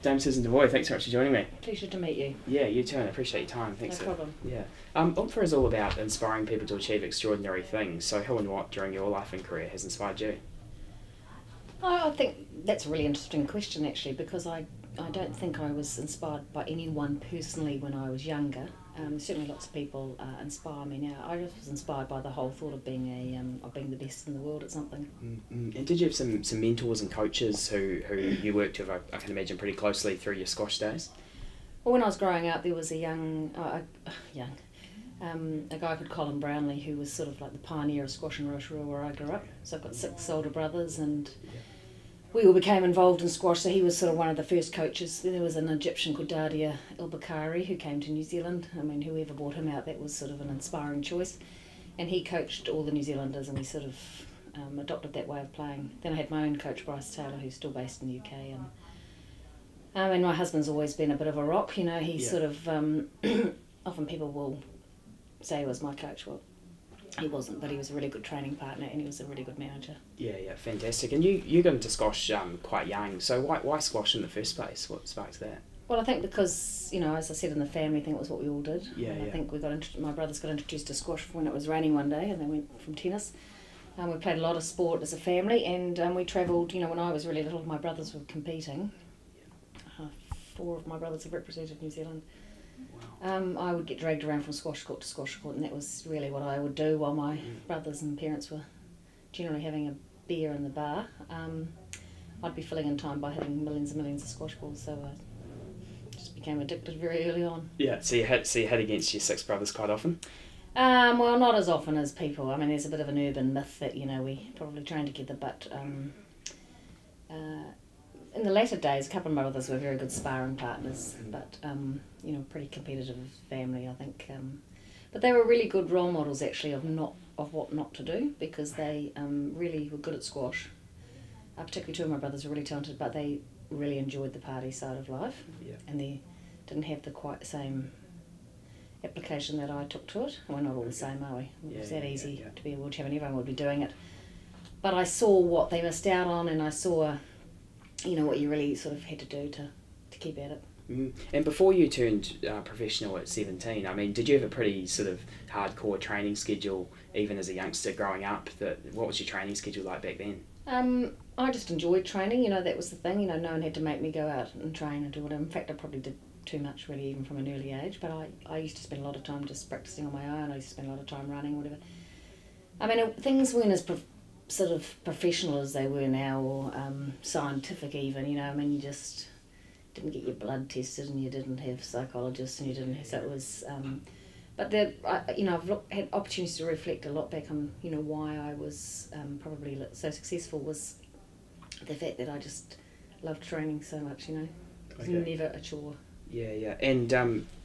Dame Susan Devoy, thanks so much for joining me. Pleasure to meet you. Yeah, you too, and I appreciate your time. Thanks. No problem. Yeah. Oompher is all about inspiring people to achieve extraordinary things. So who and what during your life and career has inspired you? I think that's a really interesting question, actually, because I don't think I was inspired by anyone personally when I was younger. Certainly lots of people inspire me now. I just was inspired by the whole thought of being the best in the world at something. And did you have some mentors and coaches who you worked with, I can imagine, pretty closely through your squash days? Well, when I was growing up, there was a guy called Colin Brownlee, who was sort of like the pioneer of squash in Rotorua where I grew up. So I've got 6 older brothers, and we all became involved in squash, so he was sort of one of the first coaches. There was an Egyptian called Dadia El-Bakari who came to New Zealand. I mean, whoever brought him out, that was sort of an inspiring choice. And he coached all the New Zealanders, and we sort of adopted that way of playing. Then I had my own coach, Bryce Taylor, who's still based in the UK. And my husband's always been a bit of a rock, you know. He's sort of, often people will say he was my coach. Well, he wasn't, but he was a really good training partner, and he was a really good manager. Yeah, fantastic. And you got into squash quite young, so why squash in the first place? What sparked that? Well, I think because, you know, as I said, in the family thing, it was what we all did. I think my brothers got introduced to squash when it was raining one day, and they went from tennis. We played a lot of sport as a family, and we travelled, you know, when I was really little, my brothers were competing. 4 of my brothers have represented New Zealand. Wow. I would get dragged around from squash court to squash court, and that was really what I would do while my brothers and parents were generally having a beer in the bar. I'd be filling in time by hitting millions and millions of squash balls, so I just became addicted very early on. Yeah, so you hit against your 6 brothers quite often? Well, not as often as people. I mean, there's a bit of an urban myth that, you know, we probably train together, but in the latter days, a couple of my brothers were very good sparring partners, but, you know, pretty competitive family, I think. But they were really good role models, actually, of what not to do, because they really were good at squash. Particularly 2 of my brothers were really talented, but they really enjoyed the party side of life, and they didn't have quite the same application that I took to it. We're not all the same, are we? It's that easy to be a world champion. Everyone would be doing it. But I saw what they missed out on, and I saw, you know, what you really sort of had to do to keep at it. And before you turned professional at 17, I mean, did you have a pretty sort of hardcore training schedule, even as a youngster growing up? What was your training schedule like back then? I just enjoyed training, you know, that was the thing. You know, no one had to make me go out and train and do whatever. In fact, I probably did too much, really, even from an early age, but I used to spend a lot of time just practising on my own. I used to spend a lot of time running, whatever. I mean, things weren't as sort of professional as they were now, or scientific even, you know. I mean, you just didn't get your blood tested, and you didn't have psychologists, and you didn't have, so it was, but you know, I've had opportunities to reflect a lot back on, you know, why I was probably so successful was the fact that I just loved training so much, you know. It was never a chore. Yeah. And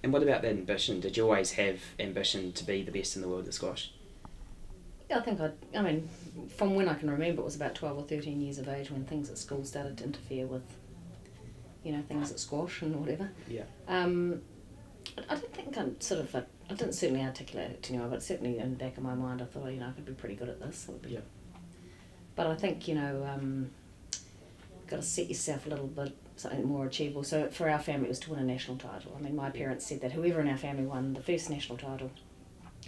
what about that ambition? Did you always have ambition to be the best in the world at squash? Yeah, I think I mean, from when I can remember, it was about 12 or 13 years of age when things at school started to interfere with, you know, things at squash and whatever. Yeah. I don't think I didn't certainly articulate it to anyone, but certainly in the back of my mind I thought, you know, I could be pretty good at this. But I think, you know, got to set yourself a little bit something more achievable. So for our family, it was to win a national title. I mean, my parents said that whoever in our family won the first national title,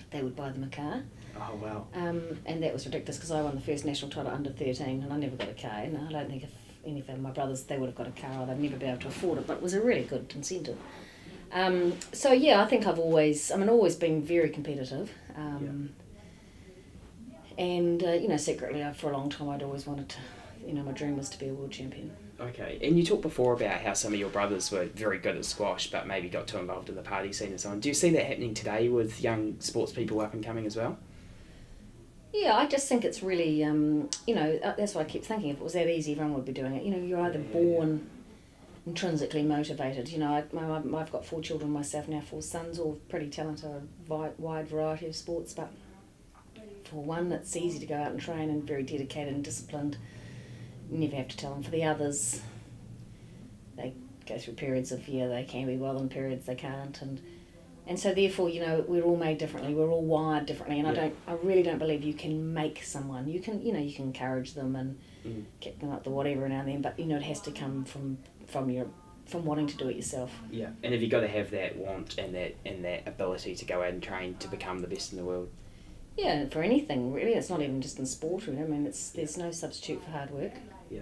they would buy them a car. Oh, wow. And that was ridiculous, because I won the first national title under 13, and I never got a car. And I don't think if any of my brothers, they would have got a car, or they'd never be able to afford it, but it was a really good incentive. So yeah, I think I've always been very competitive. And, you know, secretly, for a long time, I'd always wanted to, you know, my dream was to be a world champion. Okay, and you talked before about how some of your brothers were very good at squash, but maybe got too involved in the party scene and so on. Do you see that happening today with young sports people up and coming as well? Yeah, I just think it's really, you know, that's what I keep thinking. If it was that easy, everyone would be doing it. You know, you're either born intrinsically motivated. You know, I've got 4 children myself now, 4 sons, all pretty talented, a wide variety of sports, but for one, it's easy to go out and train and very dedicated and disciplined. You never have to tell them. For the others, they go through periods of, they can be well, and periods they can't, and so therefore, you know, we're all made differently, we're all wired differently, and I really don't believe you can make someone. You can, you know, you can encourage them and kick them up the whatever now and then, but, you know, it has to come from your from wanting to do it yourself. Yeah, and have you got to have that want and that ability to go out and train to become the best in the world? Yeah, for anything really. It's not even just in sport, really. I mean, there's no substitute for hard work. Yeah.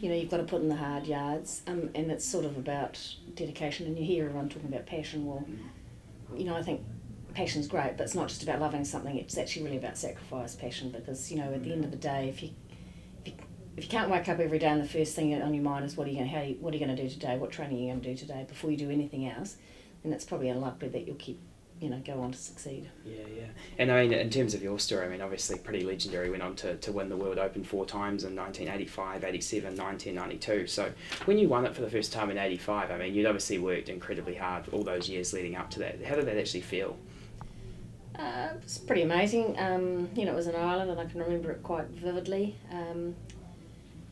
You know, you've got to put in the hard yards, and it's sort of about dedication. And you hear everyone talking about passion. Well, you know, I think passion's great, but it's not just about loving something. It's actually really about sacrifice, passion, because, you know, at the end of the day, if you can't wake up every day and the first thing on your mind is what are you going to do today, what training are you going to do today before you do anything else, then it's probably unlikely that you'll keep, you know, go on to succeed. Yeah. And I mean, in terms of your story, I mean, obviously pretty legendary, went on to win the World Open 4 times in 1985, 87, 1992. So when you won it for the first time in 85, I mean, you'd obviously worked incredibly hard all those years leading up to that. How did that actually feel? It was pretty amazing. You know, it was in Ireland and I can remember it quite vividly.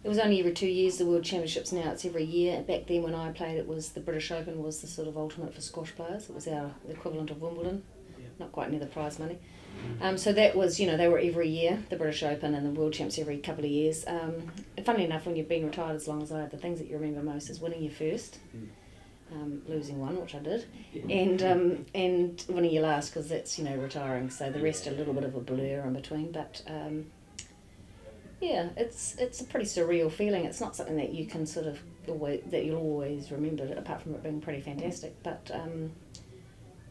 It was only every 2 years, the World Championships. Now it's every year. Back then when I played, it was the British Open was the sort of ultimate for squash players. It was our equivalent of Wimbledon, not quite near the prize money. So that was, you know, they were every year, the British Open and the World Champs every couple of years. Funnily enough, when you've been retired as long as I have, the things that you remember most is winning your first, losing one, which I did, and winning your last, because that's, you know, retiring. So the rest are a little bit of a blur in between, but... yeah, it's a pretty surreal feeling. It's not something that you can sort of you'll always remember, apart from it being pretty fantastic. But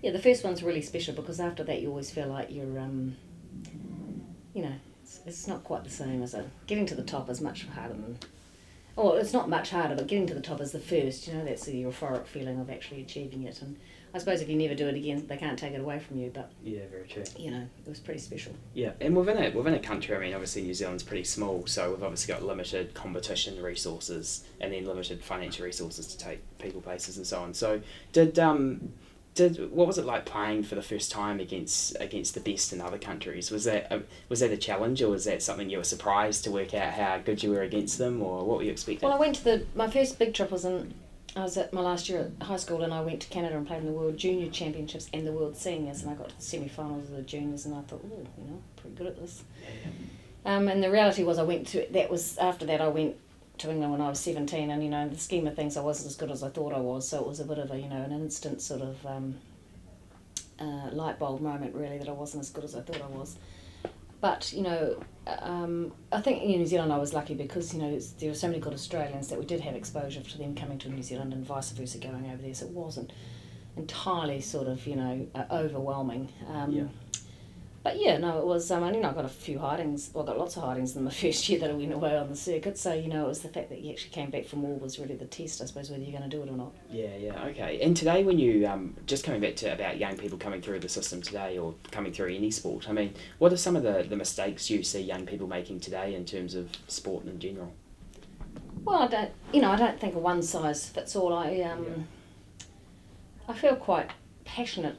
yeah, the first one's really special because after that you always feel like you're, you know, it's not quite the same as getting to the top is much harder than. Well, it's not much harder, but getting to the top is the first. You know, that's the euphoric feeling of actually achieving it. And I suppose if you never do it again, they can't take it away from you. But yeah, very true. You know, it was pretty special. Yeah, and within a country, I mean, obviously New Zealand's pretty small, so we've obviously got limited competition resources and then limited financial resources to take people places and so on. So what was it like playing for the first time against the best in other countries? Was that a challenge, or was that something you were surprised to work out how good you were against them, or what were you expecting? Well, I went to my first big trip I was at my last year at high school, and I went to Canada and played in the World Junior Championships and the World Seniors, and I got to the semi-finals of the juniors, and I thought, oh, you know, pretty good at this. And the reality was after that I went to England when I was 17, and, you know, in the scheme of things I wasn't as good as I thought I was, so it was a bit of a, you know, an instant sort of light bulb moment really, that I wasn't as good as I thought I was. But, you know, I think in New Zealand I was lucky because, you know, there were so many good Australians that we did have exposure to them coming to New Zealand and vice versa going over there, so it wasn't entirely sort of, you know, overwhelming. But yeah, no, it was, I got a few hidings, well, I got lots of hidings in the first year that I went away on the circuit, so, you know, it was the fact that you actually came back from war was really the test, I suppose, whether you're going to do it or not. Yeah, okay. And today when you, just coming back to about young people coming through the system today or coming through any sport, I mean, what are some of the mistakes you see young people making today in terms of sport in general? Well, I don't think a one size fits all. I feel quite passionate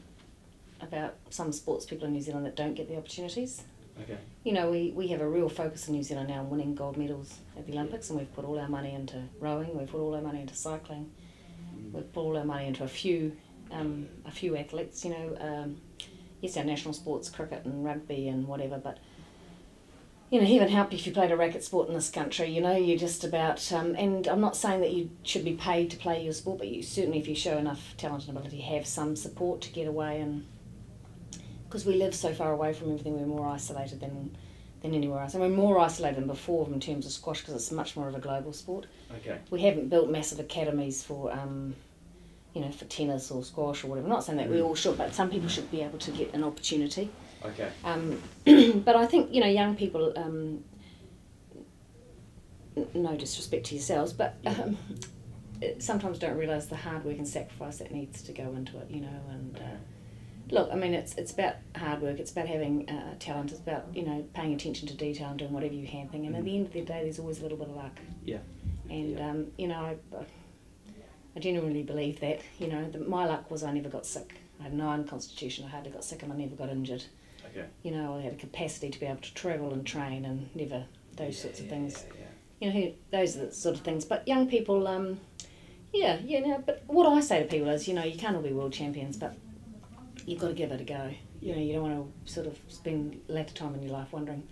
about some sports people in New Zealand that don't get the opportunities. Okay. You know, we have a real focus in New Zealand now on winning gold medals at the Olympics, and we've put all our money into rowing, we've put all our money into cycling, we've put all our money into a few athletes, you know. Yes, our national sports, cricket and rugby and whatever, but, you know, heaven help if you played a racket sport in this country, you know, you're just about, and I'm not saying that you should be paid to play your sport, but you certainly, if you show enough talent and ability, have some support to get away, and because we live so far away from everything, we're more isolated than anywhere else. And we're more isolated than before in terms of squash because it's much more of a global sport. Okay. We haven't built massive academies for, you know, for tennis or squash or whatever. I'm not saying that we all should, but some people should be able to get an opportunity. Okay. But I think, you know, young people, no disrespect to yourselves, but sometimes don't realise the hard work and sacrifice that needs to go into it, you know, and... Look, I mean, it's about hard work, it's about having talent, it's about, you know, paying attention to detail and doing whatever you can thing, and at the end of the day there's always a little bit of luck. Yeah. And, you know, I genuinely believe that, you know, my luck was I never got sick. I had an iron constitution, I hardly got sick and I never got injured. Okay. You know, I had a capacity to be able to travel and train and never those sorts of things. You know, those are the sort of things. But young people, but what I say to people is, you know, you can't all be world champions, but you've got to give it a go. You know, you don't want to sort of spend later time in your life wondering,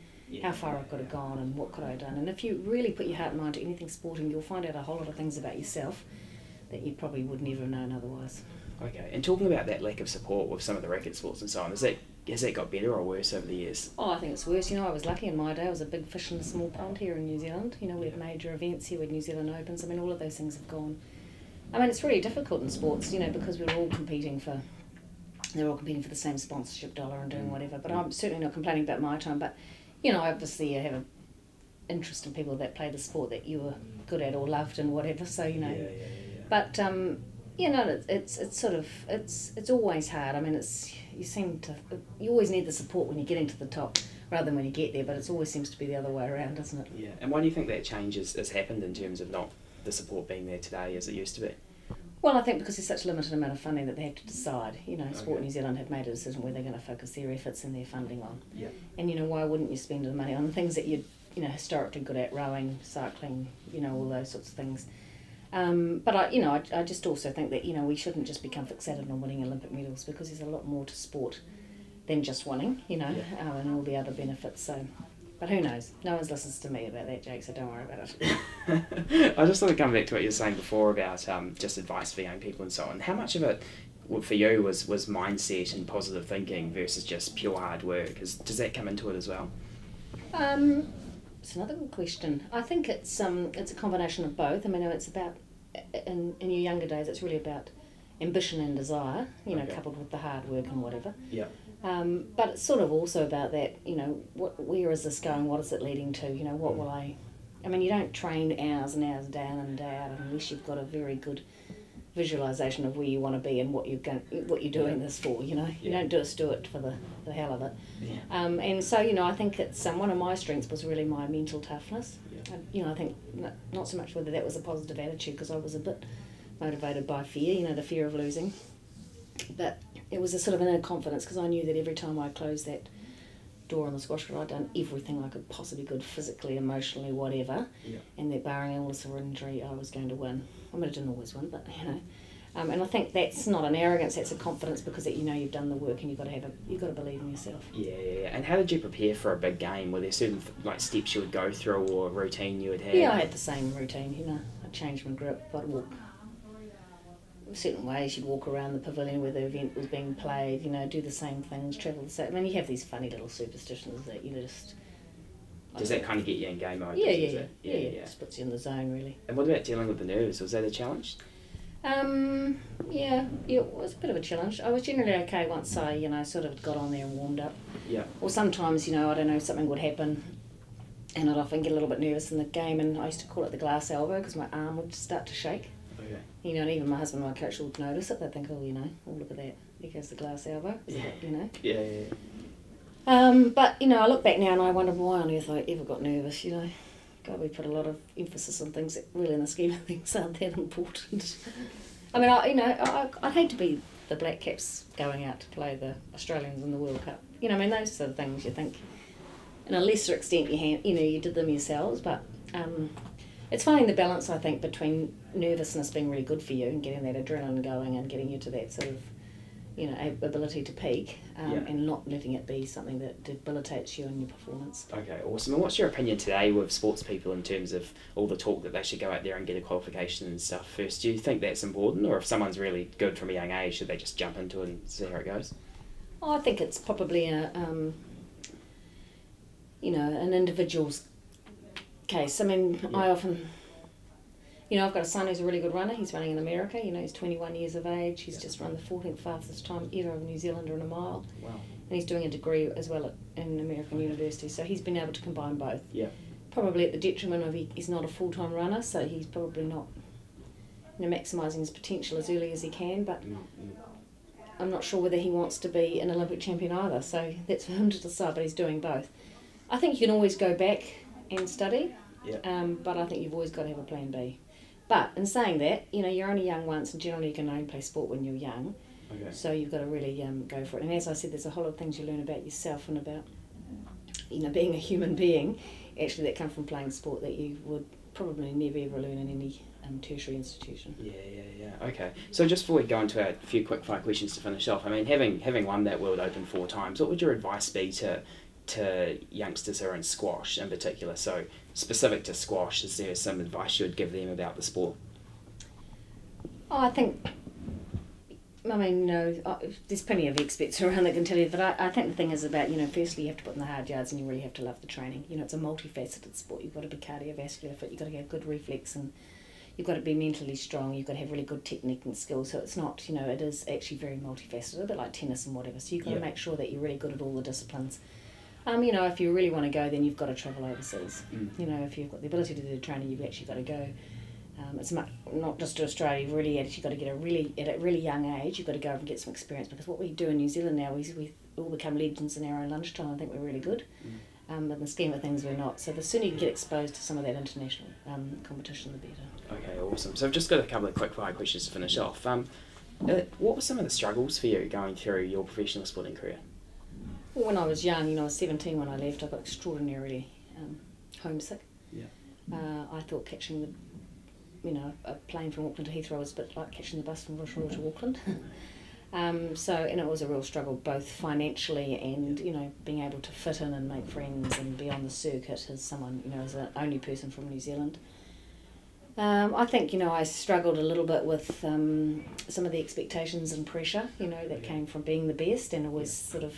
how far I could have gone and what could I have done. And if you really put your heart and mind to anything sporting, you'll find out a whole lot of things about yourself that you probably would never have known otherwise. Okay, and talking about that lack of support with some of the racket sports and so on, has that got better or worse over the years? Oh, I think it's worse. I was lucky in my day. I was a big fish in a small pond here in New Zealand. We had major events here with New Zealand Opens. All of those things have gone. It's really difficult in sports, because they're all competing for the same sponsorship dollar and doing whatever. But I'm certainly not complaining about my time. But, obviously you have an interest in people that play the sport that you were good at or loved and whatever. So, But, it's always hard. You always need the support when you're getting to the top rather than when you get there. But it always seems to be the other way around, doesn't it? Yeah. And why do you think that change has happened in terms of not the support being there today as it used to be? Well, I think because there's such a limited amount of funding that they have to decide. Sport New Zealand have made a decision where they're going to focus their efforts and their funding on. Yeah. And, why wouldn't you spend the money on the things that you're, historically good at, rowing, cycling, all those sorts of things. But I just also think that, we shouldn't just become fixated on winning Olympic medals because there's a lot more to sport than just winning, and all the other benefits. So, but who knows? No one's listens to me about that, Jake, so don't worry about it. I just want to come back to what you were saying before about just advice for young people and so on. How much of it, for you, was mindset and positive thinking versus just pure hard work? Does that come into it as well? It's another good question. I think it's a combination of both. It's about, in your younger days, it's really about ambition and desire, coupled with the hard work and whatever. Yeah. But it's sort of also about that, where is this going? What is it leading to? What will I... you don't train hours and hours day in and day out unless you've got a very good visualisation of where you want to be and what you're doing this for, You don't just do it for the hell of it. Yeah. And so, I think it's one of my strengths was really my mental toughness. Yeah. I think not so much whether that was a positive attitude because I was a bit motivated by fear, the fear of losing. But it was a sort of inner confidence because I knew that every time I closed that door on the squash court, I'd done everything I could possibly could physically, emotionally, whatever. Yeah. And that barring illness or injury, I was going to win. I didn't always win, but and I think that's not an arrogance; that's a confidence because you've done the work and you've got to believe in yourself. Yeah. And how did you prepare for a big game? Were there certain steps you would go through or routine you would have? Yeah, I had the same routine. I changed my grip. I'd walk certain ways. You'd walk around the pavilion where the event was being played. Do the same things, travel the same. You have these funny little superstitions that you just. Does that kind of get you in game mode? Yeah. It just puts you in the zone, really. And what about dealing with the nerves? Was that a challenge? Yeah, it was a bit of a challenge. I was generally okay once I, sort of got on there and warmed up. Yeah. Or sometimes, I don't know, something would happen and I'd often get a little bit nervous in the game and I used to call it the glass elbow because my arm would start to shake. Okay. And even my husband and my coach would notice it. They'd think, oh, look at that. There goes the glass elbow. Yeah. But, I look back now and I wonder why on earth I ever got nervous, God, we put a lot of emphasis on things that really in the scheme of things aren't that important. I'd hate to be the Black Caps going out to play the Australians in the World Cup. Those sort of things you think, in a lesser extent you did them yourselves, but it's finding the balance, I think, between nervousness being really good for you and getting that adrenaline going and getting you to that sort of ability to peak and not letting it be something that debilitates you in your performance. Okay, awesome. And what's your opinion today with sports people in terms of all the talk that they should go out there and get a qualification and stuff first? Do you think that's important, or if someone's really good from a young age, should they just jump into it and see how it goes? I think it's probably an individual's case. I often... I've got a son who's a really good runner. He's running in America. He's 21 years of age. He's just run the 14th fastest time ever of a New Zealander in a mile. Wow. And he's doing a degree as well in American university. So he's been able to combine both. Yeah. Probably at the detriment of he's not a full-time runner, so he's probably not maximising his potential as early as he can. But I'm not sure whether he wants to be an Olympic champion either. So that's for him to decide, but he's doing both. I think you can always go back and study, but I think you've always got to have a plan B. But in saying that, you're only young once, and generally you can only play sport when you're young. Okay. So you've got to really go for it. And as I said, there's a whole lot of things you learn about yourself and about, being a human being, actually, that come from playing sport that you would probably never ever learn in any tertiary institution. Yeah. Okay. So just before we go into a few quick fire questions to finish off, having won that World Open 4 times, what would your advice be to to youngsters who are in squash in particular? So specific to squash, is there some advice you would give them about the sport? Oh, I think, I mean, there's plenty of experts around that can tell you, but I think the thing is about, firstly you have to put in the hard yards and you really have to love the training. It's a multifaceted sport. You've got to be cardiovascular fit, you've got to have good reflex, and you've got to be mentally strong, you've got to have really good technique and skills. So it's not, it is actually very multifaceted, a bit like tennis and whatever. So you've got to make sure that you're really good at all the disciplines. If you really want to go, then you've got to travel overseas. If you've got the ability to do the training, you've actually got to go. It's not just to Australia, you've really actually got to get at a really young age, you've got to go and get some experience, because what we do in New Zealand now, we all become legends in our own lunchtime. I think we're really good. But in the scheme of things, we're not. So the sooner you can get exposed to some of that international competition, the better. Okay, awesome. So I've just got a couple of quick fire questions to finish off. What were some of the struggles for you going through your professional sporting career? Well, when I was young, I was 17 when I left, I got extraordinarily homesick. Yeah. I thought catching the a plane from Auckland to Heathrow was a bit like catching the bus from Rotorua to Auckland. And it was a real struggle, both financially and, being able to fit in and make friends and be on the circuit as someone, as the only person from New Zealand. I think, I struggled a little bit with some of the expectations and pressure, that came from being the best, and always sort of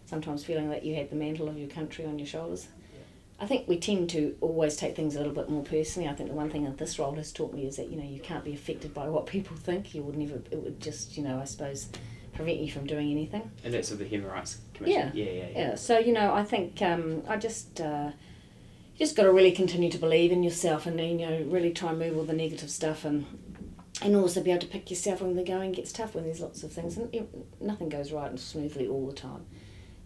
sometimes feeling that you had the mantle of your country on your shoulders. I think we tend to always take things a little bit more personally. I think the one thing that this role has taught me is that, you can't be affected by what people think. It would just, I suppose, prevent you from doing anything. And that's with the Human Rights Commission? Yeah. So, I think I just, you just got to really continue to believe in yourself, and then, really try and move all the negative stuff, and also be able to pick yourself when the going gets tough, when there's lots of things, and nothing goes right and smoothly all the time.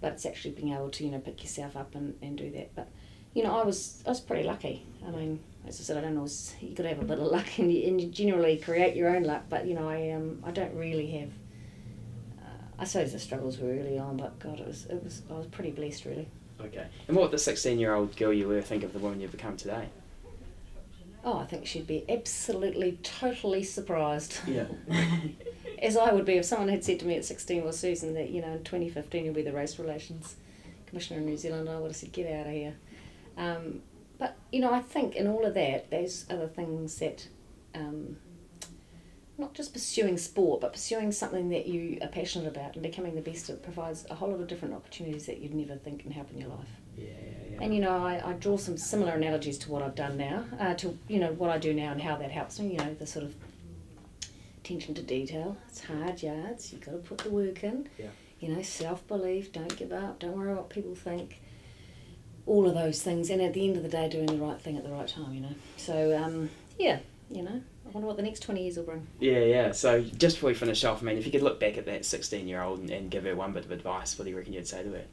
But it's actually being able to, pick yourself up and do that. But I was pretty lucky. I mean, as I said, I don't know, you got to have a bit of luck, and you generally create your own luck. But I don't really have. I suppose the struggles were early on, but God, I was pretty blessed, really. Okay. And what would the 16-year-old girl you were think of the woman you've become today? Oh, I think she'd be absolutely, totally surprised. Yeah. As I would be if someone had said to me at 16, well, Susan, that in 2015 you'll be the Race Relations Commissioner in New Zealand, I would have said, get out of here. But I think in all of that, there's other things that, not just pursuing sport, but pursuing something that you are passionate about and becoming the best at it provides a whole lot of different opportunities that you'd never think can happen in your life. Yeah. And I draw some similar analogies to what I've done now, to what I do now and how that helps me. The sort of attention to detail. It's hard yards. You've got to put the work in. Yeah. Self-belief. Don't give up. Don't worry what people think. All of those things, and at the end of the day, doing the right thing at the right time. So I wonder what the next 20 years will bring. Yeah. So just before we finish off, if you could look back at that 16-year-old and give her one bit of advice, what do you reckon you'd say to her?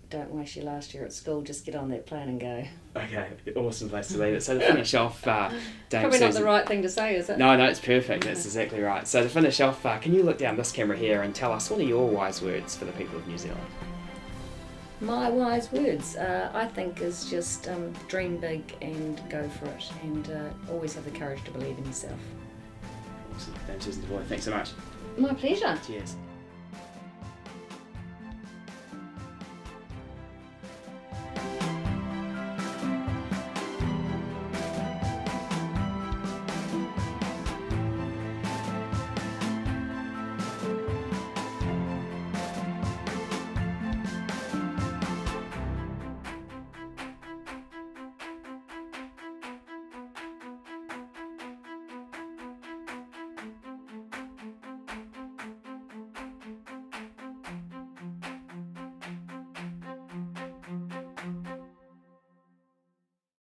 Don't waste your last year at school, just get on that plane and go. Okay, awesome place to leave it. So to finish off, Dame Probably Susan, not the right thing to say, is it? No, it's perfect. That's exactly right. So to finish off, can you look down this camera here and tell us what are your wise words for the people of New Zealand? My wise words, I think, is just dream big and go for it, and always have the courage to believe in yourself. Awesome. Dame Susan Devoy, thanks so much. My pleasure. Cheers.